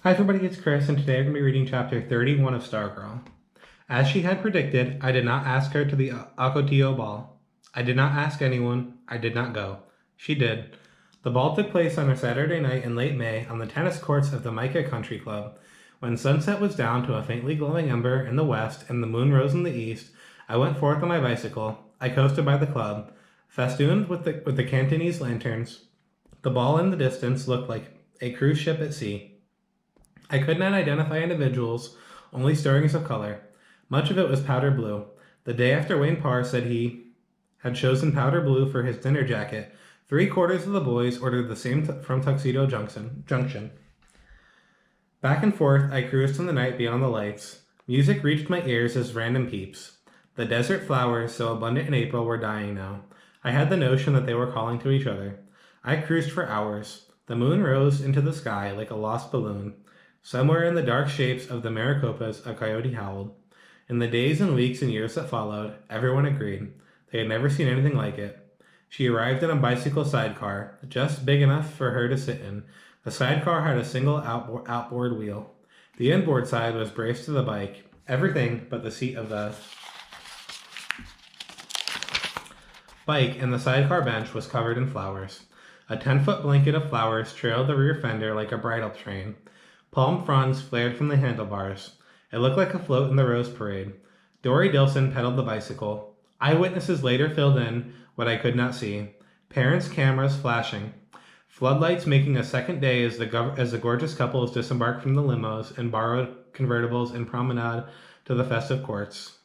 Hi everybody, it's Chris, and today I'm going to be reading chapter 31 of Stargirl. As she had predicted, I did not ask her to the Ocotillo Ball. I did not ask anyone. I did not go. She did. The ball took place on a Saturday night in late May on the tennis courts of the Mica Country Club. When sunset was down to a faintly glowing ember in the west and the moon rose in the east, I went forth on my bicycle. I coasted by the club, festooned with the Cantonese lanterns. The ball in the distance looked like a cruise ship at sea. I could not identify individuals, only stirrings of color. Much of it was powder blue. The day after Wayne Parr said he had chosen powder blue for his dinner jacket, 3/4 of the boys ordered the same from Tuxedo Junction. Back and forth, I cruised in the night beyond the lights. Music reached my ears as random peeps. The desert flowers, so abundant in April, were dying now. I had the notion that they were calling to each other. I cruised for hours. The moon rose into the sky like a lost balloon. Somewhere in the dark shapes of the Maricopas, a coyote howled. In the days and weeks and years that followed, everyone agreed. They had never seen anything like it. She arrived in a bicycle sidecar, just big enough for her to sit in. The sidecar had a single outboard wheel. The inboard side was braced to the bike. Everything but the seat of the bike and the sidecar bench was covered in flowers. A 10-foot blanket of flowers trailed the rear fender like a bridal train. Palm fronds flared from the handlebars. It looked like a float in the Rose Parade. Dory Dilson pedaled the bicycle. Eyewitnesses later filled in what I could not see. Parents' cameras flashing. Floodlights making a second day as the gorgeous couples disembarked from the limos and borrowed convertibles and promenade to the festive courts.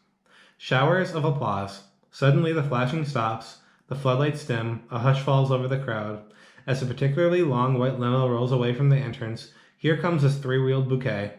Showers of applause. Suddenly the flashing stops. The floodlights dim. A hush falls over the crowd. As a particularly long white limo rolls away from the entrance, here comes this 3-wheeled bouquet.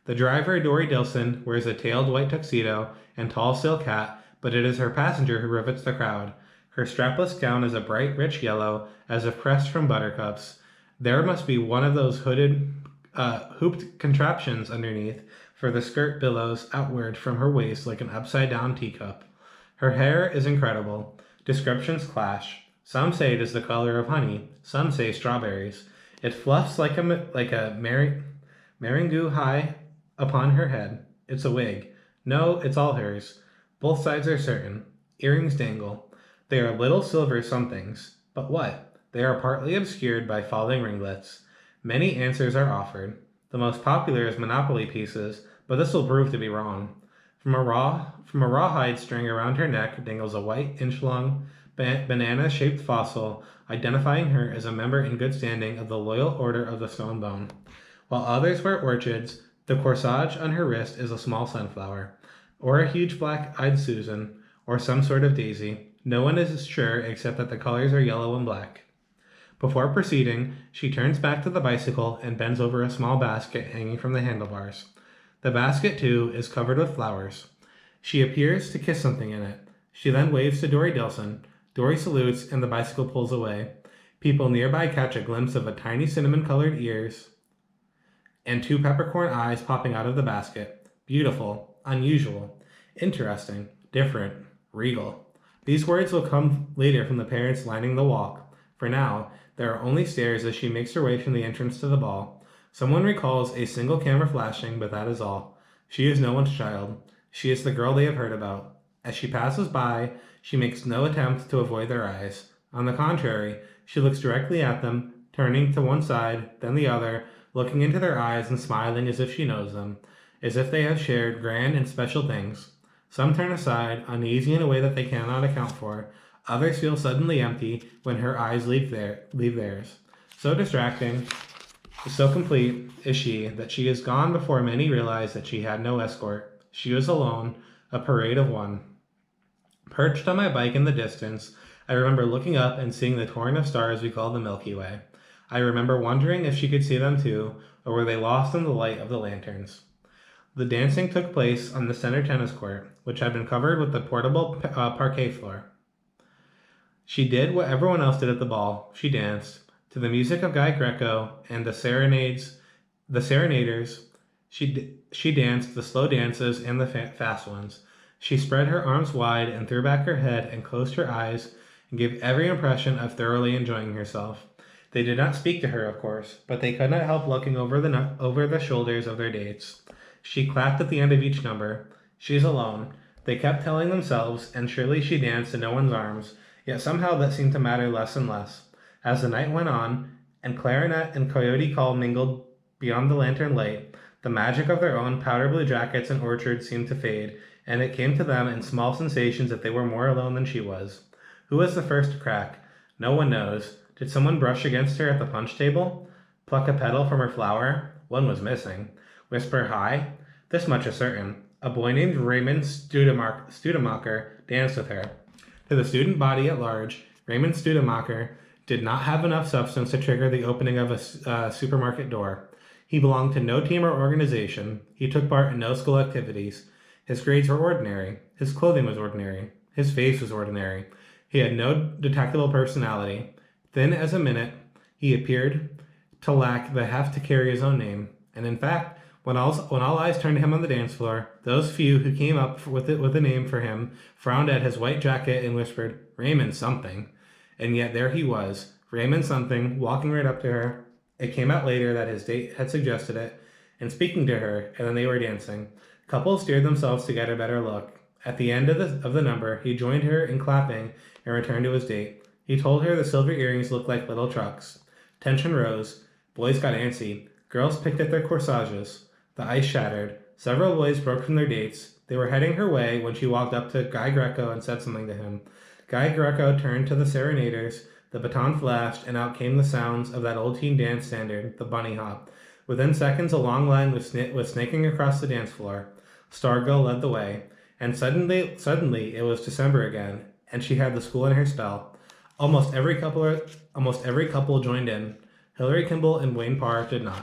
The driver, Dory Dilson, wears a tailed white tuxedo and tall silk hat, but it is her passenger who rivets the crowd. Her strapless gown is a bright, rich yellow, as if pressed from buttercups. There must be one of those hooped contraptions underneath, for the skirt billows outward from her waist like an upside-down teacup. Her hair is incredible. Descriptions clash. Some say it is the color of honey. Some say strawberries. It fluffs like a meringue high upon her head. It's a wig. No, it's all hers. Both sides are certain. Earrings dangle. They are little silver somethings. But what? They are partly obscured by falling ringlets. Many answers are offered. The most popular is Monopoly pieces, but this will prove to be wrong. From a rawhide string around her neck dangles a white, inch-long, banana-shaped fossil, identifying her as a member in good standing of the Loyal Order of the Stone Bone. While others wear orchids, the corsage on her wrist is a small sunflower, or a huge black-eyed Susan, or some sort of daisy. No one is sure except that the colors are yellow and black. Before proceeding, she turns back to the bicycle and bends over a small basket hanging from the handlebars. The basket, too, is covered with flowers. She appears to kiss something in it. She then waves to Dory Dilson. Dory salutes, and the bicycle pulls away. People nearby catch a glimpse of a tiny cinnamon-colored ears and 2 peppercorn eyes popping out of the basket. Beautiful, unusual, interesting, different, regal. These words will come later from the parents lining the walk. For now, there are only stairs as she makes her way from the entrance to the ball. Someone recalls a single camera flashing, but that is all. She is no one's child. She is the girl they have heard about. As she passes by, she makes no attempt to avoid their eyes. On the contrary, she looks directly at them, turning to one side, then the other, looking into their eyes and smiling as if she knows them, as if they have shared grand and special things. Some turn aside, uneasy in a way that they cannot account for. Others feel suddenly empty when her eyes leave theirs. So distracting, so complete is she, that she is gone before many realize that she had no escort. She was alone, a parade of one. Perched on my bike in the distance, I remember looking up and seeing the torrent of stars we call the Milky Way. I remember wondering if she could see them too, or were they lost in the light of the lanterns. The dancing took place on the center tennis court, which had been covered with the portable parquet floor. She did what everyone else did at the ball. She danced. To the music of Guy Greco and the serenaders, she danced the slow dances and the fast ones. She spread her arms wide and threw back her head and closed her eyes and gave every impression of thoroughly enjoying herself. They did not speak to her, of course, but they could not help looking over the shoulders of their dates. She clapped at the end of each number. She's alone. They kept telling themselves, and surely she danced in no one's arms, yet somehow that seemed to matter less and less. As the night went on, and clarinet and coyote call mingled beyond the lantern light, the magic of their own powder blue jackets and orchards seemed to fade, and it came to them in small sensations that they were more alone than she was. Who was the first to crack? No one knows. Did someone brush against her at the punch table? Pluck a petal from her flower? One was missing. Whisper hi? This much is certain. A boy named Raymond Studemacher danced with her. To the student body at large, Raymond Studemacher did not have enough substance to trigger the opening of a supermarket door. He belonged to no team or organization. He took part in no school activities. His grades were ordinary. His clothing was ordinary. His face was ordinary. He had no detectable personality. Thin as a minute, he appeared to lack the heft to carry his own name. And in fact, when all eyes turned to him on the dance floor, those few who came up with a name for him frowned at his white jacket and whispered, Raymond something. And yet there he was, Raymond something, walking right up to her. It came out later that his date had suggested it, and speaking to her, and then they were dancing. Couples steered themselves to get a better look. At the end of the number, he joined her in clapping and returned to his date. He told her the silver earrings looked like little trucks. Tension rose. Boys got antsy. Girls picked at their corsages. The ice shattered. Several boys broke from their dates. They were heading her way when she walked up to Guy Greco and said something to him. Guy Greco turned to the serenaders. The baton flashed, and out came the sounds of that old teen dance standard, the bunny hop. Within seconds, a long line was snaking across the dance floor. Stargirl led the way, and suddenly it was December again, and she had the school in her spell. Almost every couple joined in. Hillary Kimball and Wayne Parr did not.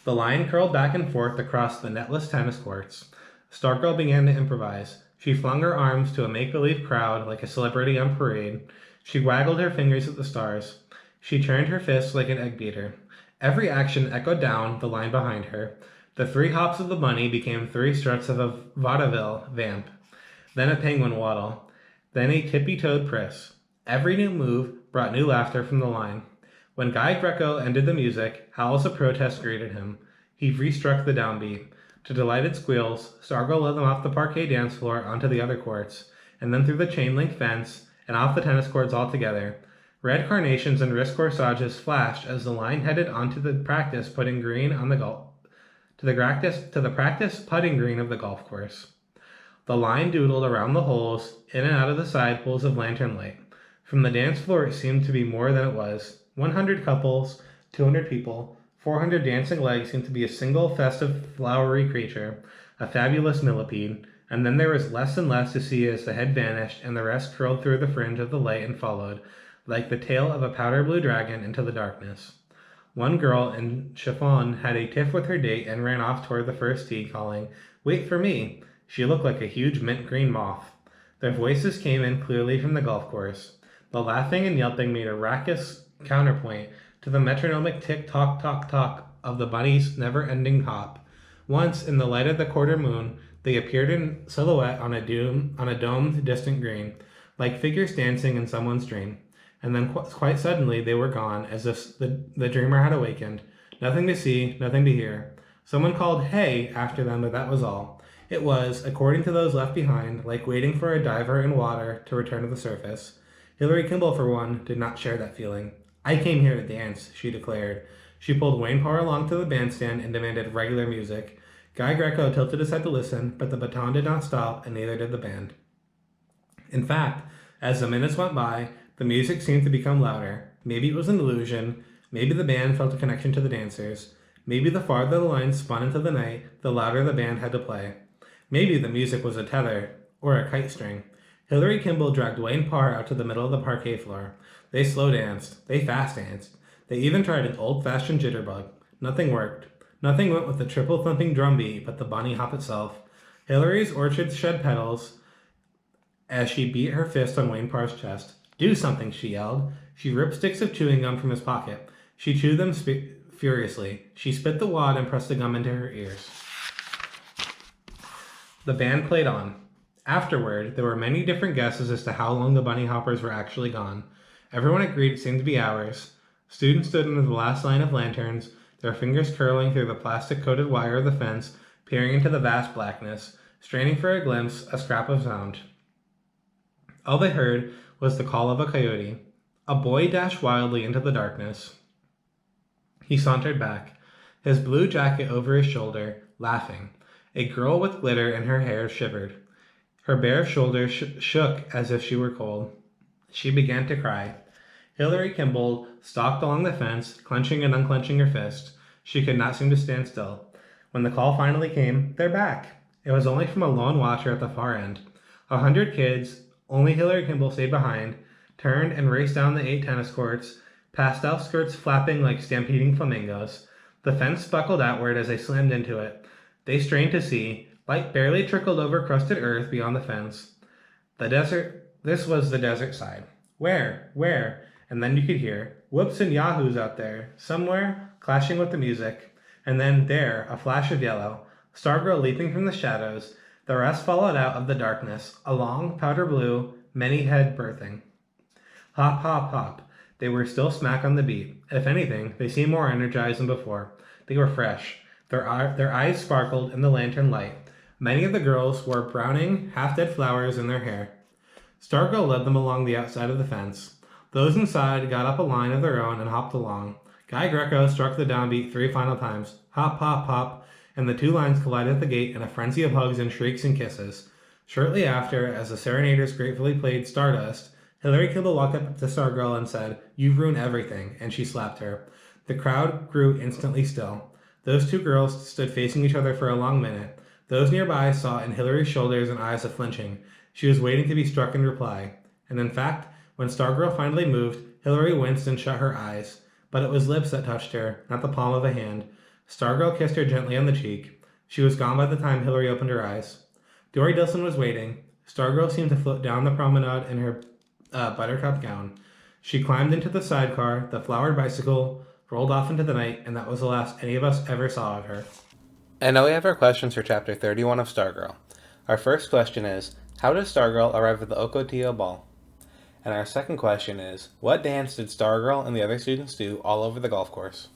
The line curled back and forth across the netless tennis courts. Stargirl began to improvise. She flung her arms to a make-believe crowd like a celebrity on parade. She waggled her fingers at the stars. She turned her fists like an egg beater. Every action echoed down the line behind her. The 3 hops of the bunny became 3 struts of a vaudeville vamp, then a penguin waddle, then a tippy-toed priss. Every new move brought new laughter from the line. When Guy Greco ended the music, howls of protest greeted him. He restruck the downbeat. To delighted squeals, Stargirl led them off the parquet dance floor onto the other courts, and then through the chain-link fence, and off the tennis courts altogether. Red carnations and wrist corsages flashed as the line headed onto the practice putting green on the practice putting green of the golf course. The line doodled around the holes, in and out of the side pools of lantern light. From the dance floor, it seemed to be more than it was. 100 couples, 200 people, 400 dancing legs seemed to be a single festive flowery creature, a fabulous millipede. And then there was less and less to see as the head vanished and the rest curled through the fringe of the light and followed, like the tail of a powder blue dragon, into the darkness. One girl in chiffon had a tiff with her date and ran off toward the first tee, calling, "Wait for me!" She looked like a huge mint green moth. Their voices came in clearly from the golf course. The laughing and yelping made a raucous counterpoint to the metronomic tick-tock-tock-tock of the bunny's never-ending hop. Once, in the light of the quarter moon, they appeared in silhouette on a domed, distant green, like figures dancing in someone's dream. And then quite suddenly they were gone, as if the dreamer had awakened. Nothing to see, nothing to hear. Someone called "Hey" after them, but that was all. It was, according to those left behind, like waiting for a diver in water to return to the surface. Hillary Kimball, for one, did not share that feeling. "I came here to dance," she declared. She pulled Wayne Parr along to the bandstand and demanded regular music. Guy Greco tilted his head to listen, but the baton did not stop, and neither did the band. In fact, as the minutes went by, the music seemed to become louder. Maybe it was an illusion. Maybe the band felt a connection to the dancers. Maybe the farther the line spun into the night, the louder the band had to play. Maybe the music was a tether, or a kite string. Hillary Kimball dragged Wayne Parr out to the middle of the parquet floor. They slow danced. They fast danced. They even tried an old-fashioned jitterbug. Nothing worked. Nothing went with the triple-thumping drumbeat but the bunny hop itself. Hillary's orchard shed petals as she beat her fist on Wayne Parr's chest. "Do something," she yelled. She ripped sticks of chewing gum from his pocket. She chewed them furiously. She spit the wad and pressed the gum into her ears. The band played on. Afterward, there were many different guesses as to how long the bunny hoppers were actually gone. Everyone agreed it seemed to be hours. Students stood under the last line of lanterns, their fingers curling through the plastic-coated wire of the fence, peering into the vast blackness, straining for a glimpse, a scrap of sound. All they heard was the call of a coyote. A boy dashed wildly into the darkness. He sauntered back, his blue jacket over his shoulder, laughing. A girl with glitter in her hair shivered. Her bare shoulders shook as if she were cold. She began to cry. Hillary Kimball stalked along the fence, clenching and unclenching her fist. She could not seem to stand still. When the call finally came, "They're back!" It was only from a lone watcher at the far end. 100 kids, only Hillary Kimball stayed behind, turned and raced down the 8 tennis courts, pastel skirts flapping like stampeding flamingos. The fence buckled outward as they slammed into it. They strained to see. Light barely trickled over crusted earth beyond the fence. This was the desert side. Where? Where? And then you could hear, whoops and yahoos out there, somewhere, clashing with the music. And then there, a flash of yellow. Stargirl leaping from the shadows. The rest followed out of the darkness, a long, powder blue, many head birthing. Hop, hop, hop. They were still smack on the beat. If anything, they seemed more energized than before. They were fresh. Their eyes sparkled in the lantern light. Many of the girls wore browning, half-dead flowers in their hair. Stargirl led them along the outside of the fence. Those inside got up a line of their own and hopped along. Guy Greco struck the downbeat 3 final times. Hop, hop, hop, and the 2 lines collided at the gate in a frenzy of hugs and shrieks and kisses. Shortly after, as the serenaders gratefully played Stardust, Hillary Kimball walked up to Stargirl and said, "You've ruined everything," and she slapped her. The crowd grew instantly still. Those 2 girls stood facing each other for a long minute. Those nearby saw in Hillary's shoulders and eyes a flinching. She was waiting to be struck in reply. And in fact, when Stargirl finally moved, Hillary winced and shut her eyes. But it was lips that touched her, not the palm of a hand. Stargirl kissed her gently on the cheek. She was gone by the time Hillary opened her eyes. Dory Dilson was waiting. Stargirl seemed to float down the promenade in her buttercup gown. She climbed into the sidecar, the flowered bicycle rolled off into the night, and that was the last any of us ever saw of her. And now we have our questions for Chapter 31 of Stargirl. Our first question is, how does Stargirl arrive at the Ocotillo Ball? And our second question is, what dance did Stargirl and the other students do all over the golf course?